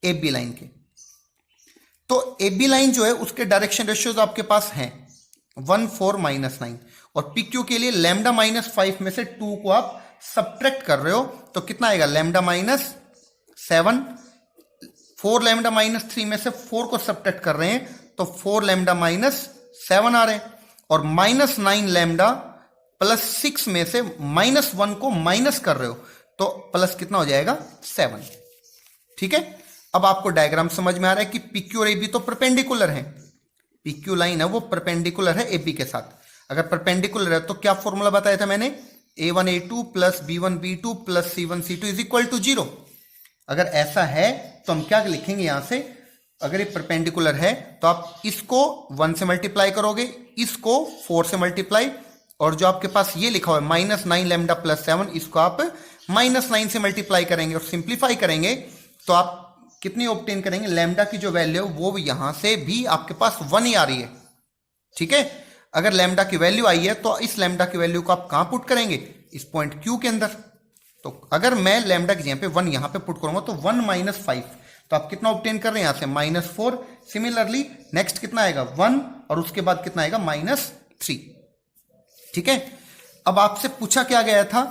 Speaker 1: AB line के। तो AB लाइन जो है उसके डायरेक्शन रेशियोज आपके पास हैं 1 4 -9, और PQ के लिए लैम्डा -5 में से 2 को आप सब्ट्रैक्ट कर रहे हो तो कितना आएगा? लैम्डा -7। 4 लैम्डा -3 में से 4 को सब्ट्रैक्ट कर रहे हैं तो 4 लैम्डा -7 आ रहे हैं, और -9 लैम्डा +6 में से -1 को माइनस कर रहे हो तो प्लस कितना हो जाएगा? 7, ठीक है? अब आपको डायग्राम समझ में आ रहा है कि PQ और AB तो परपेंडिकुलर है। PQ लाइन है वो परपेंडिकुलर है AB के साथ। अगर परपेंडिकुलर है तो क्या फॉर्मूला बताया था मैंने? A1 A2 + B1 B2 + C1 C2 is equal to 0। अगर ऐसा है तो हम क्या लिखेंगे यहां से? अगर ये परपेंडिकुलर है तो आप इसको 1 से मल्टीप्लाई करोगे, इसको 4 से मल्टीप्लाई, और जो आपके पास ये लिखा हुआ है -9 लैम्डा +7, इसको आप -9 से मल्टीप्लाई करेंगे और सिंप्लीफाई करेंगे तो आप कितनी ऑब्टेन करेंगे? लैम्डा की जो वैल्यू है वो यहां से भी आपके पास 1 ही आ रही है, ठीक है? अगर लैम्डा की वैल्यू आई है तो इस लैम्डा की वैल्यू को आप कहां पुट करेंगे? इस पॉइंट Q के अंदर। तो अगर मैं लैम्डा की जगह पे 1 यहां पे पुट करूंगा तो 1 - 5, तो आप कितना ऑब्टेन कर रहे हैं? यहां से -4। सिमिलरली नेक्स्ट कितना आएगा? 1, और उसके बाद कितना आएगा? -3, ठीक है? अब आपसे पूछा क्या गया था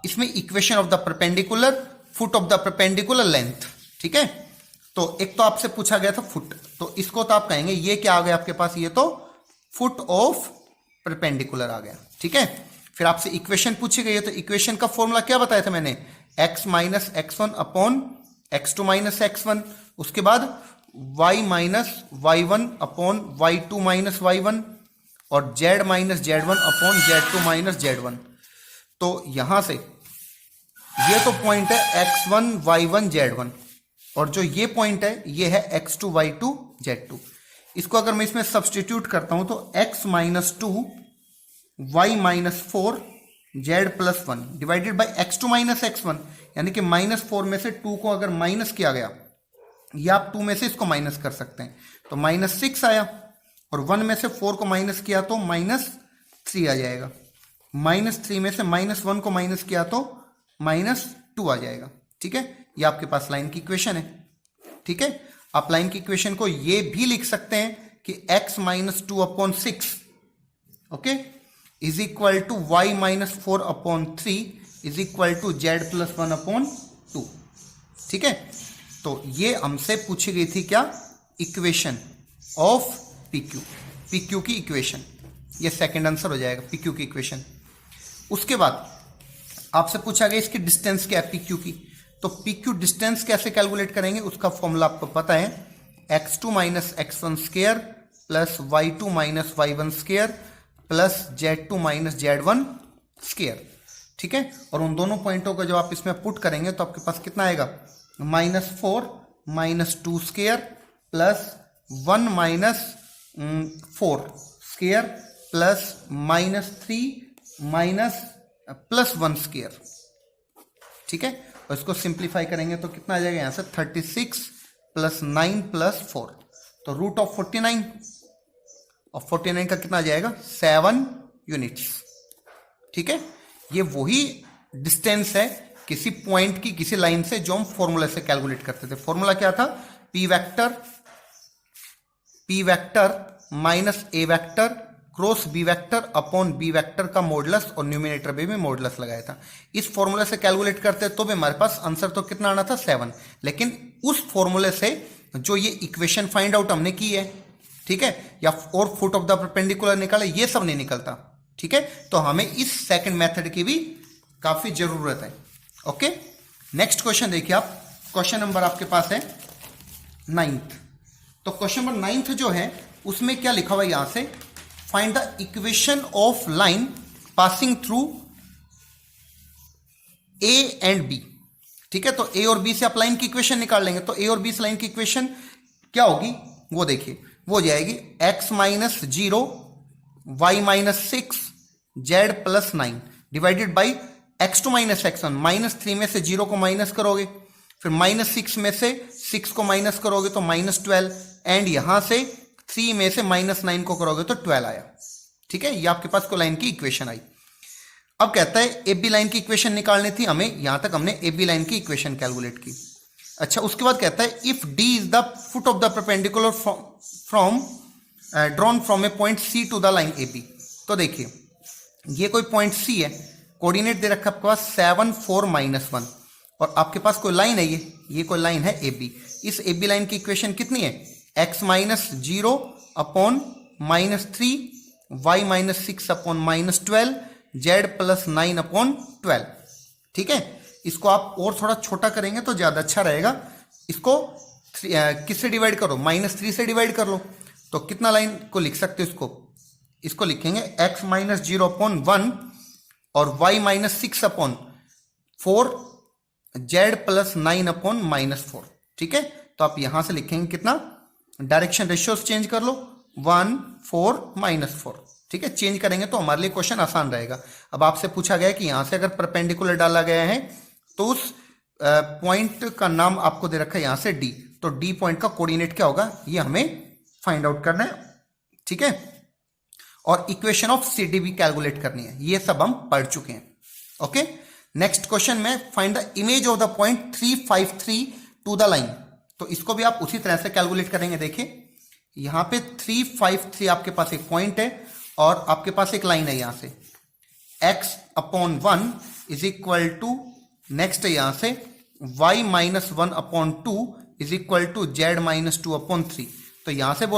Speaker 1: इसमें? Equation of the perpendicular, foot of the perpendicular length, ठीक है? तो एक तो आपसे पूछा गया था फुट, तो इसको तो आप कहेंगे ये क्या आ गया आपके पास? ये तो फुट ऑफ परपेंडिकुलर आ गया, ठीक है? फिर आपसे इक्वेशन पूछी गई है तो इक्वेशन का फॉर्मूला क्या बताया था मैंने? x - x1 x2 - x1, उसके बाद y - y1 y2 - y1, और z - z1 z2 - z1। तो यहां से ये तो पॉइंट है x1 y1 z1, और जो ये पॉइंट है ये है x2 y2 z2। इसको अगर मैं इसमें सब्सटीट्यूट करता हूं तो x - 2 y - 4 z + 1 divided by x2 - x1, यानी कि -4 में से 2 को अगर माइनस किया गया, या आप 2 में से इसको माइनस कर सकते हैं, तो -6 आया, और 1 में से 4 को माइनस किया तो -3 आ जाएगा। -3 में से -1 को माइनस किया तो -2 आ जाएगा, ठीक है? ये आपके पास लाइन की इक्वेशन है, ठीक है? आप लाइन की इक्वेशन को ये भी लिख सकते हैं कि x - 2/6 okay is equal to y - 4/3 is equal to z + 1/2, ठीक है? तो ये हमसे पूछी गई थी क्या? इक्वेशन ऑफ PQ की इक्वेशन। ये सेकंड आंसर हो जाएगा PQ की इक्वेशन। उसके बाद आपसे पूछा गया इसकी डिस्टेंस क्या है PQ की, तो पी क्यू डिस्टेंस कैसे कैलकुलेट करेंगे, उसका फॉर्मूला आपको पता है, x2 minus x1 square plus y2 minus y1 square plus z2 minus z1 square. ठीक है, और उन दोनों पॉइंटों को जब आप इसमें पुट करेंगे तो आपके पास कितना आएगा, -4 minus 2 square plus 1 minus 4 square plus -3 minus plus 1 square. ठीक है, और इसको सिंप्लीफाई करेंगे तो कितना आ जाएगा यहां से 36 प्लस 9 प्लस 4, तो रूट ऑफ 49, और 49 का कितना आ जाएगा 7 यूनिट्स। ठीक है, ये वही डिस्टेंस है किसी पॉइंट की किसी लाइन से जो हम फॉर्मूला से कैलकुलेट करते थे। फॉर्मूला क्या था, P vector minus A vector cross B vector upon B vector का मॉडुलस, और न्यूमिनेटर में भी मॉडुलस लगाया था। इस फॉर्मूला से कैलकुलेट करते तो भी हमारे पास आंसर तो कितना आना था 7, लेकिन उस फॉर्मूले से जो ये इक्वेशन फाइंड आउट हमने की है, ठीक है, या और फुट ऑफ द परपेंडिकुलर निकाले, ये सब नहीं निकलता। ठीक है, तो हमें इस सेकंड मेथड की भी काफी जरूरत है। ओके, नेक्स्ट क्वेश्चन देखिए आप, क्वेश्चन नंबर आपके पास है 9th। तो क्वेश्चन नंबर 9th जो है उसमें क्या लिखा हुआ है, यहां से find the equation of line passing through A and B. ठीक है, तो ए और बी से आप लाइन की इक्वेशन निकाल लेंगे, तो ए और बी से लाइन की इक्वेशन क्या होगी वो देखिए, वो जाएगी x minus 0 y minus 6 z plus 9 divided by x2 minus x1, -3 में से 0 को माइनस करोगे, फिर -6 में से 6 को माइनस करोगे तो -12, एंड यहां से 3 में से -9 को करोगे तो 12 आया। ठीक है, ये आपके पास को लाइन की इक्वेशन आई। अब कहता है ए बी लाइन की इक्वेशन निकालनी थी हमें, यहां तक हमने ए बी लाइन की इक्वेशन कैलकुलेट की। अच्छा, उसके बाद कहता है if D is the foot of the perpendicular from drawn from A point C to the line A B. तो देखिए ये कोई पॉइंट सी है, कोऑर्डिनेट दे रखा है आपके पास 7 4 -1, और आपके पास कोई लाइन है, ये कोई लाइन है ए बी। इस ए बी लाइन की इक्वेशन कितनी है, x minus 0 upon -3 y minus 6 upon -12 z plus 9 upon 12। ठीक है, इसको आप और थोड़ा छोटा करेंगे तो ज्यादा अच्छा रहेगा। इसको किससे डिवाइड करो, -3 से डिवाइड कर लो, तो कितना लाइन को लिख सकते हो, इसको लिखेंगे x माइनस 0 अपॉन 1 और y minus 6 upon 4 z plus 9 upon -4। ठीक है, तो आप यहां से लिखेंगे कितना, डायरेक्शन रेशियोस चेंज कर लो, 1 4 -4। ठीक है, चेंज करेंगे तो हमारे लिए क्वेश्चन आसान रहेगा। अब आपसे पूछा गया कि यहां से अगर परपेंडिकुलर डाला गया है तो उस पॉइंट का नाम आपको दे रखा है यहां से डी, तो डी पॉइंट का कोऑर्डिनेट क्या होगा ये हमें फाइंड आउट करना है। ठीक है, और इक्वेशन ऑफ सी डी भी कैलकुलेट करनी है, ये सब हम पढ़ चुके हैं। ओके, नेक्स्ट क्वेश्चन में find the image of the point 353 to the line. तो इसको भी आप उसी तरह से कैलकुलेट करेंगे। देखिए यहां पे 353 आपके पास एक पॉइंट है और आपके पास एक लाइन है, यहां से x upon 1 is equal to, next है यहां से y minus 1 upon 2 is equal to z minus 2 upon 3। तो यहां से बोला